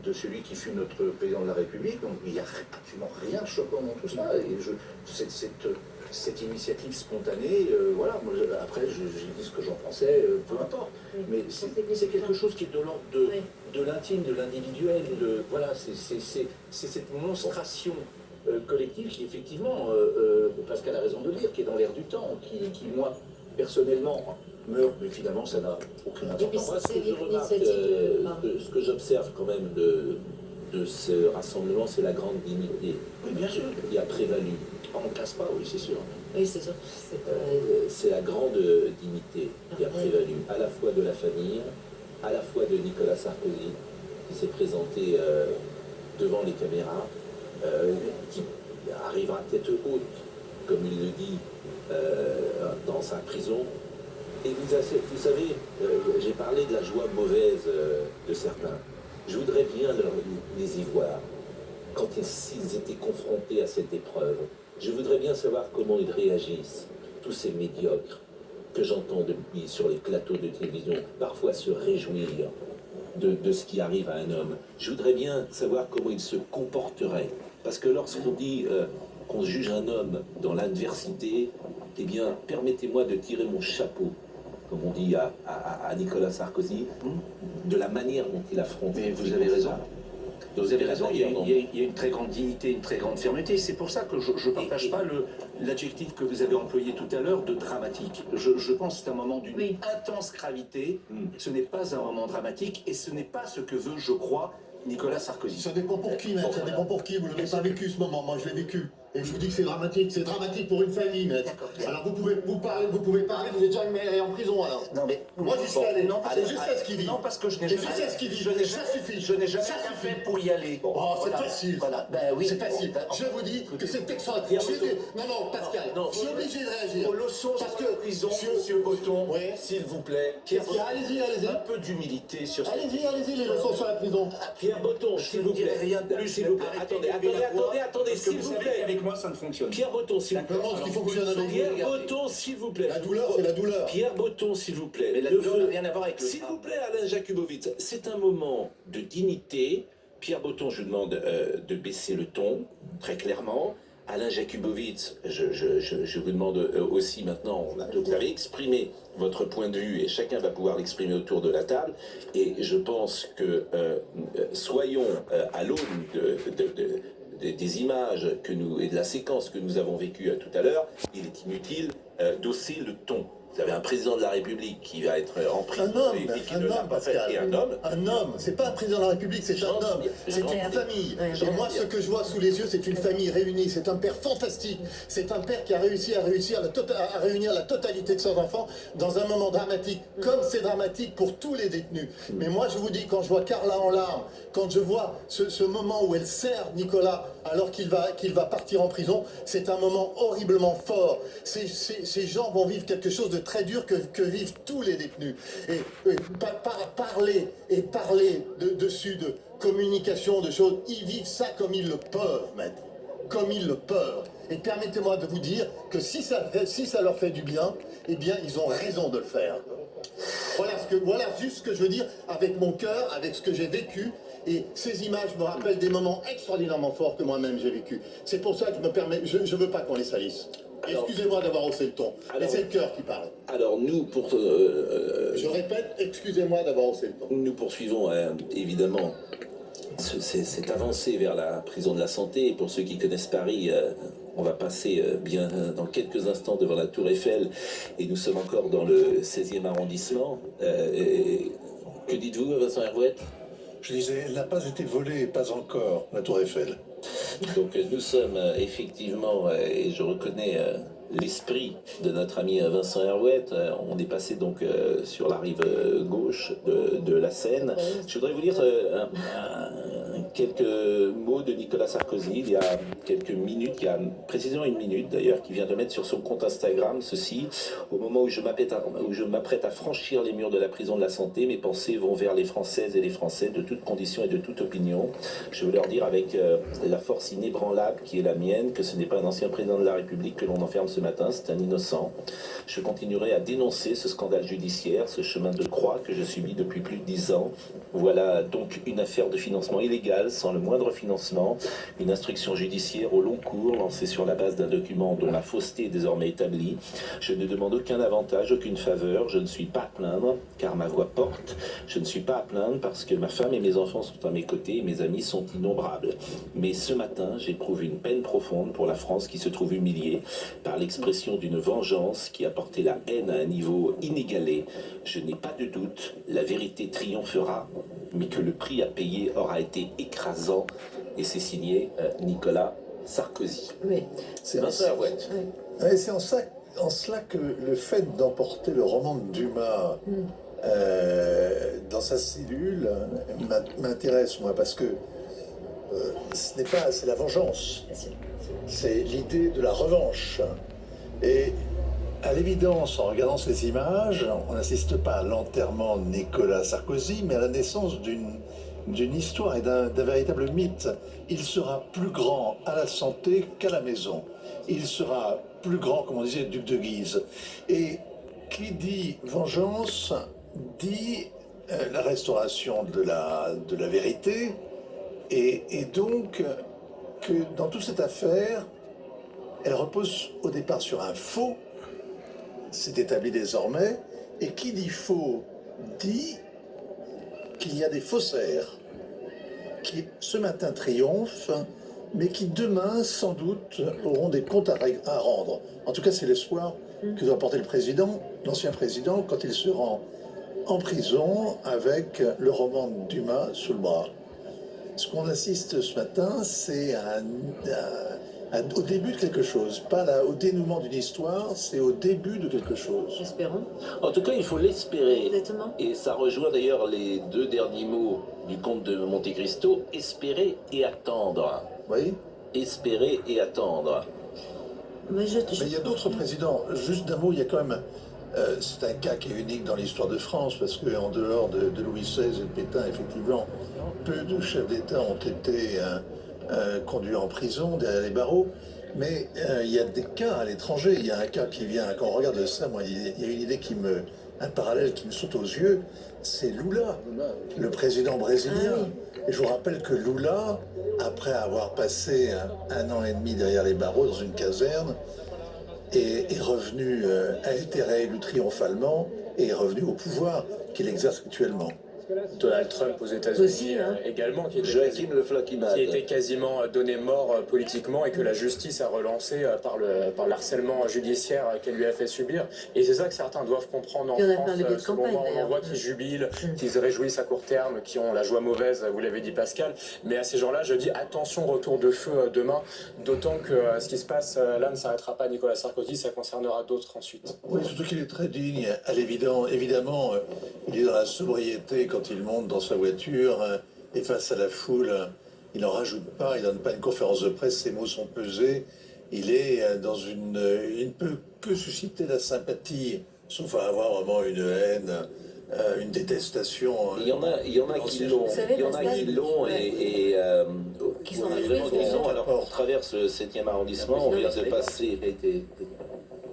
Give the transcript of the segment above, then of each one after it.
de celui qui fut notre président de la République. Donc il n'y a absolument rien de choquant dans tout ça. Et cette initiative spontanée, voilà, moi, après j'ai dit ce que j'en pensais, peu importe. Mais c'est quelque chose qui est de l'ordre de l'intime, de l'individuel, voilà, c'est cette monstration collective qui effectivement, Pascal a raison de le dire, qui est dans l'air du temps, qui moi, personnellement, meurt, mais finalement ça n'a aucune importance. Moi, ce que je remarque, Ce que j'observe quand même de ce rassemblement, c'est la grande dignité Oui, bien sûr. qui a prévalu. On ne casse pas, oui, c'est sûr. Oui, c'est sûr. C'est la grande dignité qui a prévalu, à la fois de la famille, à la fois de Nicolas Sarkozy, qui s'est présenté devant les caméras, qui arrivera tête haute, comme il le dit, dans sa prison. Et vous savez, j'ai parlé de la joie mauvaise de certains. Je voudrais bien les y voir, quand s'ils étaient confrontés à cette épreuve. Je voudrais bien savoir comment ils réagissent, tous ces médiocres que j'entends depuis sur les plateaux de télévision, parfois se réjouir de ce qui arrive à un homme. Je voudrais bien savoir comment il se comporterait. Parce que lorsqu'on dit qu'on juge un homme dans l'adversité, eh bien, permettez-moi de tirer mon chapeau, comme on dit à Nicolas Sarkozy, de la manière dont il affronte. Mais vous avez raison. Vous avez raison, il y a une très grande dignité, une très grande fermeté. C'est pour ça que je ne partage pas l'adjectif que vous avez employé tout à l'heure de dramatique. Je pense que c'est un moment d'une intense gravité. Ce n'est pas un moment dramatique et ce n'est pas ce que veut, je crois, Nicolas Sarkozy. Ça dépend pour qui, maître, ça dépend pour qui. Vous l'avez pas vécu ce moment, moi je l'ai vécu. Et je vous dis que c'est dramatique pour une famille, maître. Alors vous pouvez parler, vous êtes déjà en prison alors. Non mais moi j'y suis allé, c'est juste à ce qu'il vit. Non, parce que je n'ai Et jamais. je sais ce qu'il vit, Ça suffit. Je n'ai jamais rien fait pour y aller. Oh, c'est facile. Voilà, ben oui. C'est facile. Je vous dis que c'est extraordinaire. Non, Pascal, je suis obligé de réagir. Aux leçons Parce sur que, la prison, monsieur- Monsieur Botton, Oui. s'il vous plaît. Allez-y. Un peu d'humilité sur cette... Allez-y, les leçons sur la prison. Pierre Botton, s'il vous plaît. Rien de plus, S'il vous plaît. Attendez, s'il vous plaît. Avec moi, ça ne fonctionne pas. Pierre Botton, s'il vous plaît. Comment ce qui fonctionne avec vous? Pierre Botton, s'il vous plaît. La douleur, c'est la douleur. Pierre Botton, s'il vous plaît. Mais la douleur n'a rien à voir avec le... S'il vous plaît, Alain Jakubowicz, c'est un moment de dignité. Pierre Botton, je vous demande de baisser le ton, très clairement. Alain Jakubowicz, je vous demande aussi maintenant, vous avez exprimé votre point de vue et chacun va pouvoir l'exprimer autour de la table. Et je pense que soyons à l'aune des images et de la séquence que nous avons vécue tout à l'heure, il est inutile d'hausser le ton. Vous avez un président de la République qui va être en prison et qui ne l'a pas fait. Et un homme. Un homme, c'est pas un président de la République, c'est un homme. C'est une famille. Et moi, ce que je vois sous les yeux, c'est une famille réunie. C'est un père fantastique. C'est un père qui a réussi à réunir la totalité de ses enfants dans un moment dramatique, comme c'est dramatique pour tous les détenus. Mais moi, je vous dis, quand je vois Carla en larmes, quand je vois ce moment où elle serre Nicolas alors qu'il va partir en prison, c'est un moment horriblement fort. Ces gens vont vivre quelque chose de très dur que vivent tous les détenus. Et parler dessus de communication, de choses, ils vivent ça comme ils le peuvent, maître. Comme ils le peuvent. Et permettez-moi de vous dire que si ça leur fait du bien, eh bien, ils ont raison de le faire. Voilà juste ce que je veux dire avec mon cœur, avec ce que j'ai vécu. Et ces images me rappellent des moments extraordinairement forts que moi-même j'ai vécu. C'est pour ça que je veux pas qu'on les salisse. Excusez-moi d'avoir haussé le ton, mais c'est le cœur qui parle. Alors nous, Je répète, excusez-moi d'avoir haussé le ton. nous poursuivons évidemment cette avancée vers la prison de la Santé. Et pour ceux qui connaissent Paris, on va passer bien dans quelques instants devant la Tour Eiffel. Et nous sommes encore dans le 16e arrondissement. Que dites-vous, Vincent Hervouet? Je disais, elle n'a pas été volée, pas encore, la Tour Eiffel. Donc nous sommes effectivement, et je reconnais l'esprit de notre ami Vincent Hervouet, on est passé donc sur la rive gauche de la Seine. Je voudrais vous lire quelques mots de Nicolas Sarkozy il y a quelques minutes, il y a précisément une minute d'ailleurs, qui vient de mettre sur son compte Instagram ceci: au moment où je m'apprête à franchir les murs de la prison de la Santé, mes pensées vont vers les Françaises et les Français de toutes conditions et de toute opinion. Je veux leur dire avec la force inébranlable qui est la mienne que ce n'est pas un ancien président de la République que l'on enferme ce matin, c'est un innocent. Je continuerai à dénoncer ce scandale judiciaire, ce chemin de croix que je subis depuis plus de 10 ans. Voilà donc une affaire de financement illégal, sans le moindre financement, une instruction judiciaire au long cours, lancée sur la base d'un document dont la fausseté est désormais établie. Je ne demande aucun avantage, aucune faveur, je ne suis pas à plaindre, car ma voix porte. Je ne suis pas à plaindre parce que ma femme et mes enfants sont à mes côtés et mes amis sont innombrables. Mais ce matin, j'éprouve une peine profonde pour la France qui se trouve humiliée par l'expression d'une vengeance qui a porté la haine à un niveau inégalé. Je n'ai pas de doute, la vérité triomphera, mais que le prix à payer aura été écrasant. Et c'est signé Nicolas Sarkozy. Oui. C'est Vincent Herouet. ouais, c'est en cela que le fait d'emporter le roman de Dumas dans sa cellule m'intéresse, moi, parce que ce n'est pas, c'est la vengeance. C'est l'idée de la revanche. Et à l'évidence, en regardant ces images, on n'assiste pas à l'enterrement de Nicolas Sarkozy, mais à la naissance d'une histoire et d'un véritable mythe. Il sera plus grand à la santé qu'à la maison. Il sera plus grand, comme on disait, duc de Guise. Et qui dit vengeance dit la restauration de la vérité, et donc que dans toute cette affaire, elle repose au départ sur un faux, c'est établi désormais, et qui dit faux dit qu'il y a des faussaires qui ce matin triomphent, mais qui demain sans doute auront des comptes à rendre. En tout cas, c'est l'espoir que doit porter le président, l'ancien président, quand il se rend en prison avec le roman de Dumas sous le bras. Ce qu'on assiste ce matin, c'est au début de quelque chose, pas au dénouement d'une histoire, c'est au début de quelque chose. Espérons. En tout cas, il faut l'espérer. Exactement. Et ça rejoint d'ailleurs les deux derniers mots du comte de Monte Cristo, espérer et attendre. Oui. Espérer et attendre. Mais il y a d'autres présidents. Juste d'un mot, il y a quand même... c'est un cas qui est unique dans l'histoire de France, parce qu'en dehors de Louis XVI et de Pétain, effectivement, peu de chefs d'État ont été conduits en prison derrière les barreaux. Mais il y a des cas à l'étranger. Il y a un cas qui vient, quand on regarde ça, moi, il y a une idée un parallèle qui me saute aux yeux, c'est Lula, le président brésilien. Ah oui. Et je vous rappelle que Lula, après avoir passé un an et demi derrière les barreaux dans une caserne, est revenu, a été réélu triomphalement et est revenu au pouvoir qu'il exerce actuellement. Donald Trump aux États-Unis Aussi, hein. également, qui Joachim Le Floquimade. était quasiment donné mort politiquement et que la justice a relancé par le harcèlement judiciaire qu'elle lui a fait subir. Et c'est ça que certains doivent comprendre en Il y en a France. plein de billets de Selon campagne, moi, on en d'ailleurs. voit qui jubilent, qui se réjouissent à court terme, qui ont la joie mauvaise, vous l'avez dit Pascal. Mais à ces gens-là, je dis attention, retour de feu demain, d'autant que ce qui se passe là ne s'arrêtera pas à Nicolas Sarkozy, ça concernera d'autres ensuite. Oui, surtout qu'il est très digne. À l'évident, évidemment, il est dans la sobriété quand il monte dans sa voiture et face à la foule, il n'en rajoute pas, il donne pas une conférence de presse, ses mots sont pesés. Il est dans il ne peut que susciter la sympathie, sauf à avoir vraiment une haine, une détestation. Il y en a qui l'ont, Vous savez, il y en a Pascal, qui l'ont et Qui sont vraiment réjouis, qui l'ont. c'est- Alors on traverse le 7e arrondissement, on vient de passer,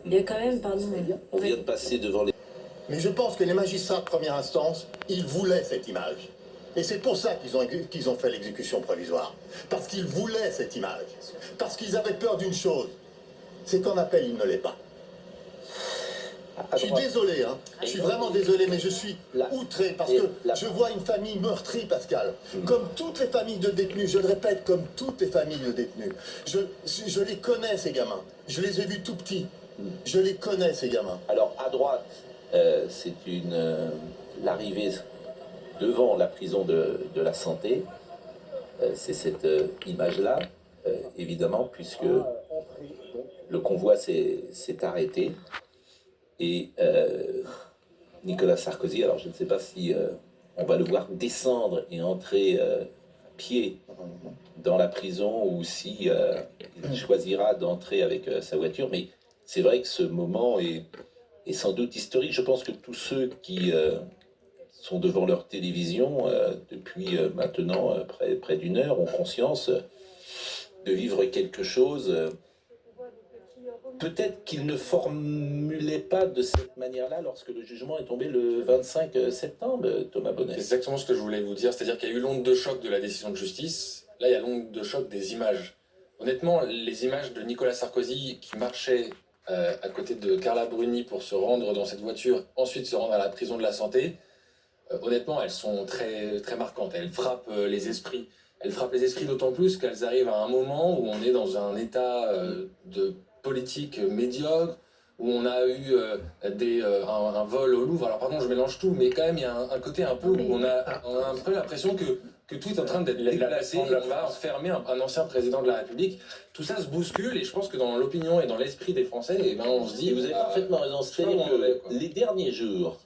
Il y a quand même, pardon. on vient de passer devant les... Mais je pense que les magistrats de première instance, ils voulaient cette image. Et c'est pour ça qu'ils ont fait l'exécution provisoire. Parce qu'ils voulaient cette image. Parce qu'ils avaient peur d'une chose. C'est qu'en appel, il ne l'est pas. Je suis désolé, hein. Je suis vraiment désolé, mais je suis outré parce que je vois une famille meurtrie, Pascal. Comme toutes les familles de détenus, je le répète, comme toutes les familles de détenus. Je les connais, ces gamins. Je les ai vus tout petits. Je les connais, ces gamins. Alors à droite, c'est l'arrivée devant la prison de la Santé. C'est cette image-là, évidemment, puisque le convoi s'est arrêté. Et Nicolas Sarkozy, alors je ne sais pas si on va le voir descendre et entrer à pied dans la prison ou si il choisira d'entrer avec sa voiture, mais c'est vrai que ce moment est sans doute historique. Je pense que tous ceux qui sont devant leur télévision depuis maintenant près d'une heure ont conscience de vivre quelque chose peut-être qu'il ne formulait pas de cette manière-là lorsque le jugement est tombé le 25 septembre, Thomas Bonnet. C'est exactement ce que je voulais vous dire, c'est-à-dire qu'il y a eu l'onde de choc de la décision de justice, là il y a l'onde de choc des images. Honnêtement, les images de Nicolas Sarkozy qui marchait à côté de Carla Bruni pour se rendre dans cette voiture, ensuite se rendre à la prison de la Santé, honnêtement, elles sont très, très marquantes. Elles frappent les esprits. Elles frappent les esprits d'autant plus qu'elles arrivent à un moment où on est dans un état de politique médiocre, où on a eu un vol au Louvre. Alors pardon, je mélange tout, mais quand même, il y a un côté un peu où on a un peu l'impression que tout est en train d'être déplacé, et on va enfermer un ancien président de la République. Tout ça se bouscule, et je pense que dans l'opinion et dans l'esprit des Français, eh ben, on se dit... Et vous avez parfaitement raison, c'est-à-dire que les derniers jours,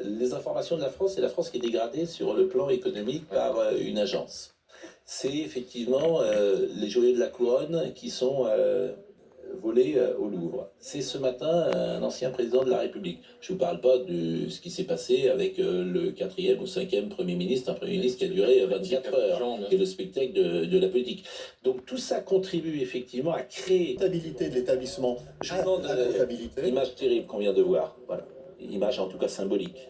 les informations de la France, c'est la France qui est dégradée sur le plan économique par une agence. C'est effectivement les joyaux de la couronne qui sont volés au Louvre. C'est ce matin un ancien président de la République. Je ne vous parle pas de ce qui s'est passé avec le 4e ou 5e Premier ministre, un Premier ministre qui a duré 24 heures, qui est le spectacle de la politique. Donc tout ça contribue effectivement à créer... La stabilité de l'établissement, Je vous demande la comptabilité. l'image terrible qu'on vient de voir. Voilà. Image en tout cas symbolique.